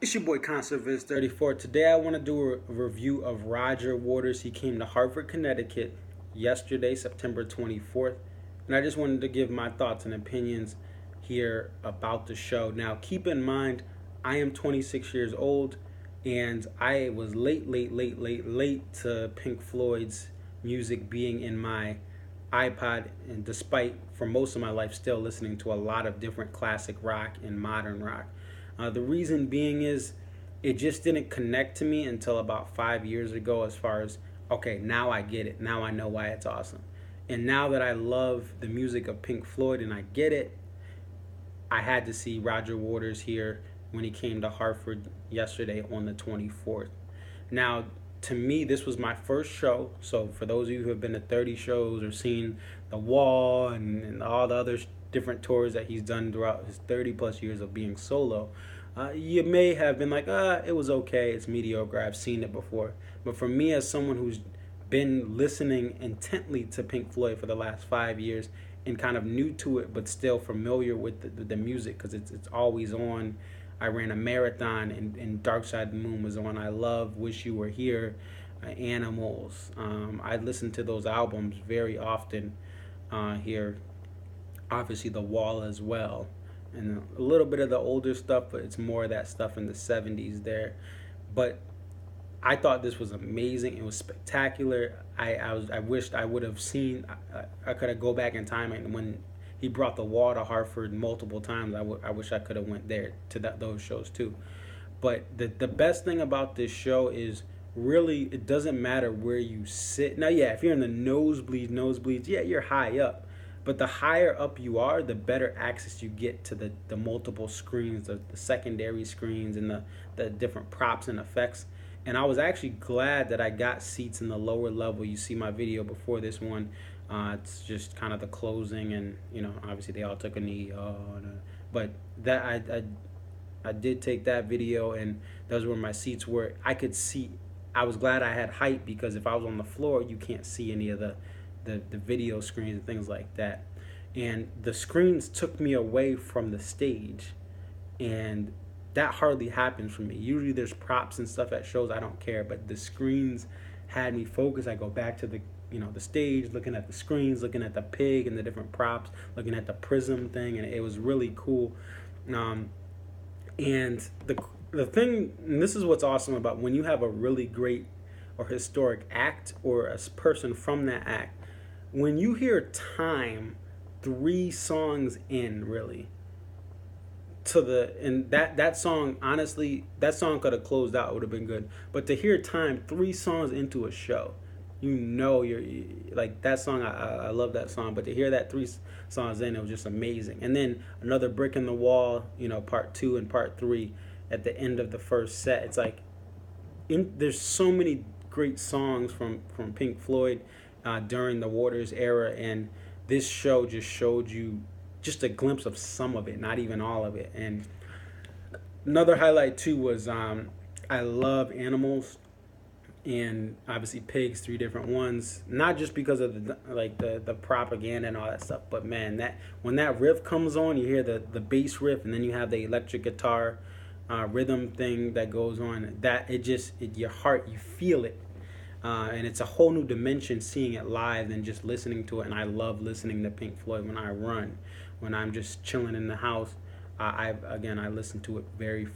It's your boy Conservist 34. Today I want to do a review of Roger Waters. He came to Hartford, Connecticut yesterday, September 24th. And I just wanted to give my thoughts and opinions here about the show. Now, keep in mind, I am 26 years old and I was late to Pink Floyd's music being in my iPod, and despite for most of my life still listening to a lot of different classic rock and modern rock. The reason being is it just didn't connect to me until about 5 years ago, as far as, okay, now I get it. Now I know why it's awesome. And now that I love the music of Pink Floyd and I get it, I had to see Roger Waters here when he came to Hartford yesterday on the 24th. Now, to me, this was my first show. So, for those of you who have been to 30 shows or seen The Wall and all the other different tours that he's done throughout his 30 plus years of being solo, you may have been like, it was okay, it's mediocre, I've seen it before. But for me, as someone who's been listening intently to Pink Floyd for the last 5 years and kind of new to it, but still familiar with the music because it's always on. I ran a marathon and Dark Side of the Moon was on. I love Wish You Were Here, Animals. I listen to those albums very often here. Obviously, The Wall as well. And a little bit of the older stuff, but it's more of that stuff in the 70s there. But I thought this was amazing. It was spectacular. I wished I would have seen. I could have go back in time, and when he brought The Wall to Hartford multiple times, I wish I could have went there to those shows too. But the best thing about this show is really it doesn't matter where you sit. Now, yeah, if you're in the nosebleeds, yeah, you're high up. But the higher up you are, the better access you get to the multiple screens, the secondary screens, and the different props and effects. And I was actually glad that I got seats in the lower level. You see my video before this one. It's just kind of the closing, and obviously they all took a knee. But that I did take that video, and those were my seats where I could see. I was glad I had height because if I was on the floor, you can't see any of the video screens and things like that. And the screens took me away from the stage, and that hardly happens for me. Usually there's props and stuff at shows, I don't care, but the screens had me focused. I go back to the stage, looking at the screens, looking at the pig and the different props, looking at the prism thing, and it was really cool. And the thing, and this is what's awesome about when you have a really great or historic act or a person from that act, when you hear Time 3 songs in, really, and that song, honestly, that song could have closed out, it would have been good. But to hear Time 3 songs into a show, you're like, that song, I love that song, but to hear that 3 songs in, it was just amazing. And then another brick in the wall, part 2 and part 3 at the end of the first set. It's like, there's so many great songs from Pink Floyd during the Waters era, and this show just showed you just a glimpse of some of it, not even all of it. And another highlight too was I love Animals, and obviously Pigs, 3 different ones, not just because of the propaganda and all that stuff, but man, that when that riff comes on, you hear the bass riff, and then you have the electric guitar rhythm thing that goes on, that your heart, you feel it. And it's a whole new dimension seeing it live than just listening to it. And I love listening to Pink Floyd when I run, when I'm just chilling in the house. I listen to it very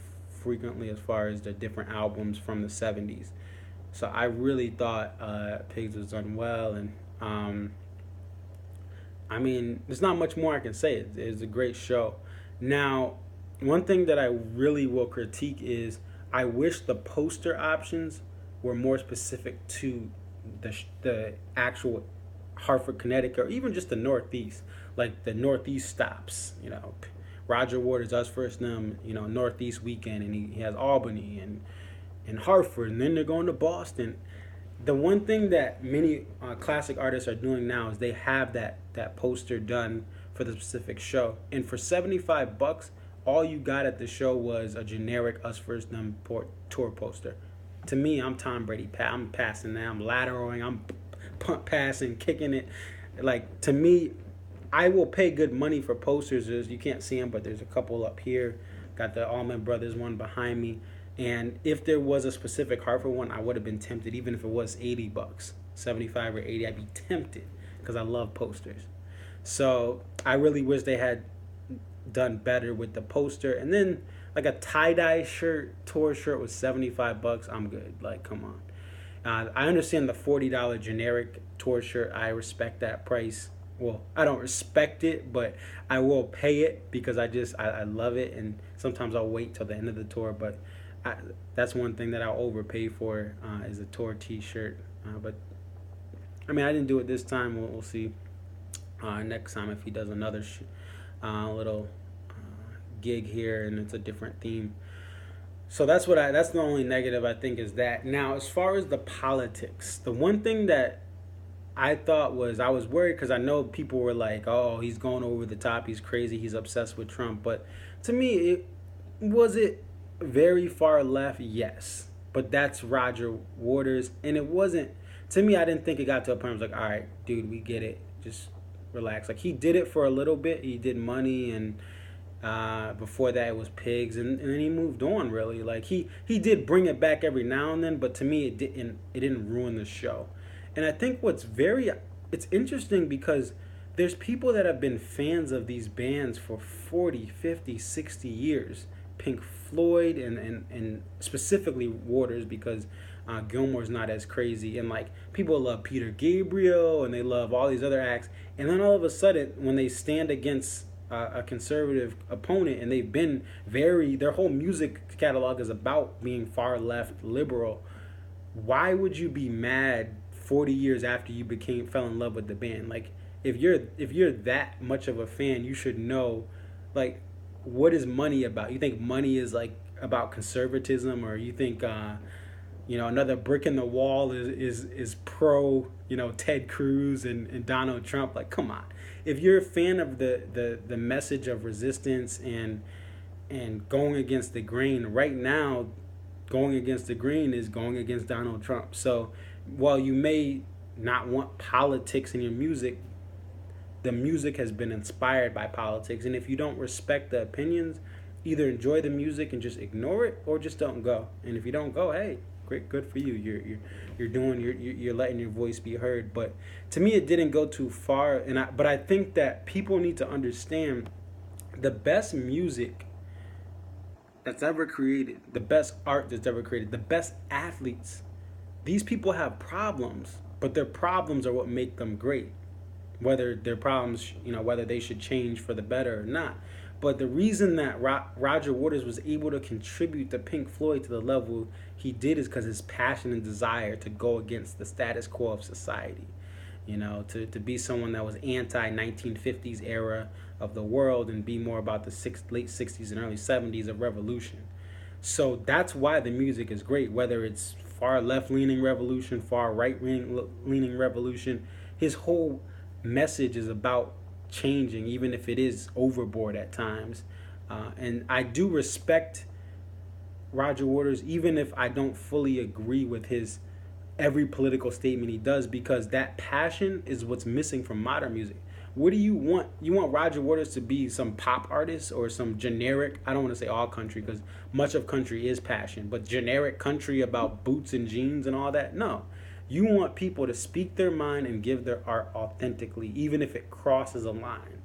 frequently as far as the different albums from the 70s. So I really thought Pigs was done well. And there's not much more I can say. It's a great show. Now, one thing that I really will critique is I wish the poster options were more specific to the actual Hartford, Connecticut, or even just the Northeast, like the Northeast stops. Roger Waters, Us First Them, Northeast weekend, and he has Albany and Hartford, and then they're going to Boston. The one thing that many classic artists are doing now is they have that poster done for the specific show, and for $75, all you got at the show was a generic Us First Them tour poster. To me, I'm Tom Brady. I'm passing now. I'm lateraling. I'm punt passing, kicking it. Like, to me, I will pay good money for posters. You can't see them, but there's a couple up here. Got the Allman Brothers one behind me. And if there was a specific Hartford one, I would have been tempted, even if it was $80, 75 or 80. I'd be tempted because I love posters. So I really wish they had done better with the poster. And then like a tie-dye shirt, tour shirt was $75. I'm good. Like, come on. I understand the $40 generic tour shirt. I respect that price. Well, I don't respect it, but I will pay it because I love it, and sometimes I'll wait till the end of the tour. But that's one thing that I'll overpay for is a tour T-shirt. But I mean, I didn't do it this time. We'll see next time if he does another little gig here and it's a different theme. So that's the only negative I think is that. Now, as far as the politics, the one thing that I thought was, I was worried because I know people were like, "Oh, he's going over the top. He's crazy. He's obsessed with Trump." But to me, it very far left? Yes, but that's Roger Waters, and it wasn't. To me, I didn't think it got to a point where I was like, "All right, dude, we get it. Just relax." Like, he did it for a little bit. He did Money, and before that it was Pigs, and then he moved on. Really, like he did bring it back every now and then, but to me, it didn't ruin the show. And I think it's interesting because there's people that have been fans of these bands for 40, 50, 60 years. Pink Floyd and specifically Waters, because Gilmore's not as crazy. And like, people love Peter Gabriel and they love all these other acts. And then all of a sudden, when they stand against a conservative opponent, and they've been their whole music catalog is about being far left liberal, why would you be mad 40 years after you fell in love with the band? Like, if you're that much of a fan, you should know, like, what is Money about? You think Money is like about conservatism, or you think another Brick in the Wall is pro Ted Cruz and Donald Trump? Like, come on. If you're a fan of the message of resistance and going against the grain, right now going against the grain is going against Donald Trump. So while you may not want politics in your music, the music has been inspired by politics. And if you don't respect the opinions, either enjoy the music and just ignore it, or just don't go. And if you don't go, hey, great, good for you. You're letting your voice be heard. But to me, it didn't go too far. But I think that people need to understand the best music that's ever created, the best art that's ever created, the best athletes. These people have problems, but their problems are what make them great. Whether their problems, whether they should change for the better or not. But the reason that Roger Waters was able to contribute to Pink Floyd to the level he did is because his passion and desire to go against the status quo of society. To be someone that was anti-1950s era of the world and be more about the late 60s and early 70s of revolution. So that's why the music is great, whether it's far left-leaning revolution, far right-leaning revolution. His whole message is about changing, even if it is overboard at times. And I do respect Roger Waters, even if I don't fully agree with his every political statement he does, because that passion is what's missing from modern music. What do you want? You want Roger Waters to be some pop artist or some generic, I don't want to say all country because much of country is passion, but generic country about boots and jeans and all that? No. You want people to speak their mind and give their art authentically, even if it crosses a line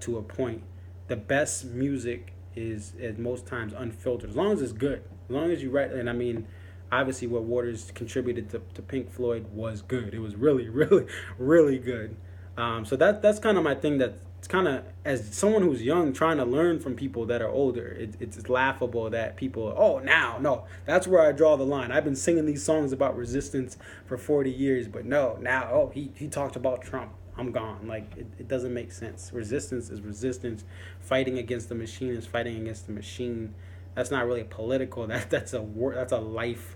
to a point. The best music is at most times unfiltered, as long as it's good, as long as you write. And I mean, obviously what Waters contributed to Pink Floyd was good. It was really, really, really good. So that's kind of my thing. That's kind of, as someone who's young, trying to learn from people that are older. It's laughable that people, no, that's where I draw the line. I've been singing these songs about resistance for 40 years, but now, he talked about Trump. I'm gone. Like, it doesn't make sense. Resistance is resistance. Fighting against the machine is fighting against the machine. That's not really political. That's a life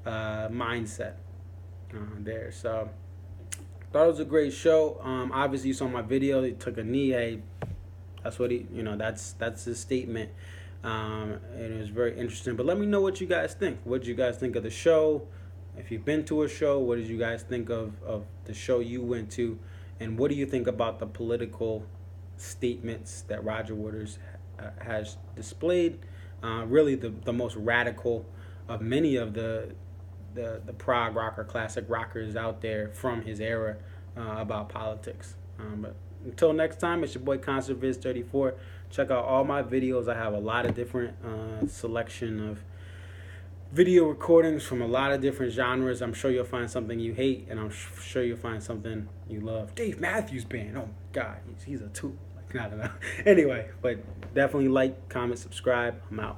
mindset there. So thought it was a great show. Obviously you saw my video. He took a knee. Hey, that's what that's his statement. And it was very interesting. But let me know what you guys think. What did you guys think of the show? If you've been to a show, what did you guys think of the show you went to? And what do you think about the political statements that Roger Waters has displayed? really the most radical of many of the prog rocker, classic rockers out there from his era about politics. But until next time, it's your boy ConcertViz34. Check out all my videos. I have a lot of different selection of video recordings from a lot of different genres. I'm sure you'll find something you hate, and I'm sure you'll find something you love. Dave Matthews Band. Oh, God, he's a tool. Like, I don't know. Anyway, but definitely like, comment, subscribe. I'm out.